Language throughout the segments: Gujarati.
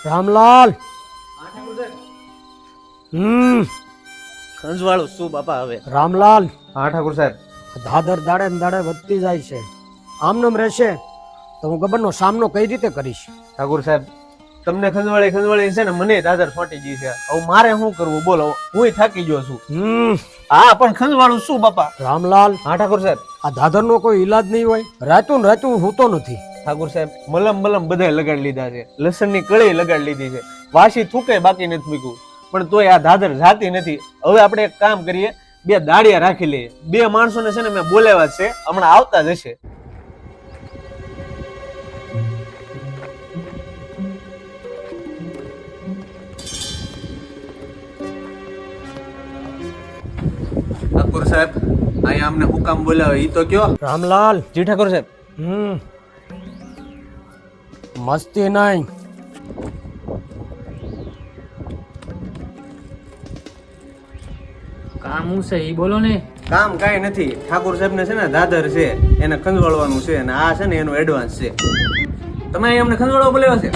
રામલાલ ખંજવાળું શું બાપા હવે? રામલાલ હા ઠાકુર સાહેબ. દાદર દાડે ને દાડે વધતી જાય છે. આમનામ રહેશે તો હું ગબ્બરનો સામનો કઈ રીતે કરીશ? ઠાકુર સાહેબ, તમને ખંજવાળી છે ને મને દાદર ફાટી ગઈ છે. હવે મારે શું કરવું બોલો? હું થાકી ગયો છું. હા પણ ખંજવાળું શું બાપા? રામલાલ હા ઠાકુર સાહેબ. આ દાદરનો કોઈ ઈલાજ નહીં હોય? રાતું ને રાતું હું તો નથી. ઠાકુર સાહેબ, મલમ બધા લગાડી લીધા છે, લસણની કળી લગાડી લીધી છે, વાસી થૂકે બાકી નથી મૂક્યું, પણ તોય આ દાદર જાતી નથી. હવે આપણે એક કામ કરીએ, 2 દાડિયા રાખી લઈએ. 2 માણસોને છે ને મેં બોલાવ્યા છે, હમણાં આવતા જ હશે. ઠાકુર સાહેબ, અહીંયા અમને હુકામ બોલાવે ઈ તો કયો. રામલાલ જી ઠાકુર સાહેબ. મસ્તી નહીં. કામ હું છે ઈ બોલો ને. કામ કાંઈ નથી. ઠાકુર સાહેબ ને છે ને દાદર છે, એને ખંજવાળવાનું છે, અને આ છે ને એનું એડવાન્સ છે. તમે અહીં અમને ખંજવાળવા બોલાવ્યા છે?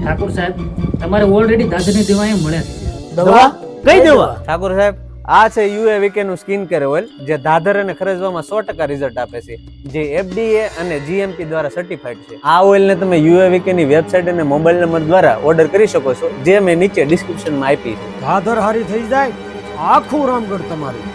ઠાકોર સાહેબ, તમારે ઓલરેડી દાદરની દવા અહીં મળે છે. દવા? કઈ દવા? ઠાકુર સાહેબ, આ છે UAVK નું સ્કિન કેર ઓઇલ, જે દાદર અને ખરજવામાં 100% રિઝલ્ટ આપે છે, જે FDA અને GMP દ્વારા સર્ટિફાઈડ છે. આ ઓઇલ ને તમે UAVK ની વેબસાઇટ અને મોબાઈલ નંબર દ્વારા ઓર્ડર કરી શકો છો, જે મેં નીચે ડિસ્ક્રિપ્શનમાં આપી છે. દાદર હારી થઈ જાય આખું રામગઢ તમારું.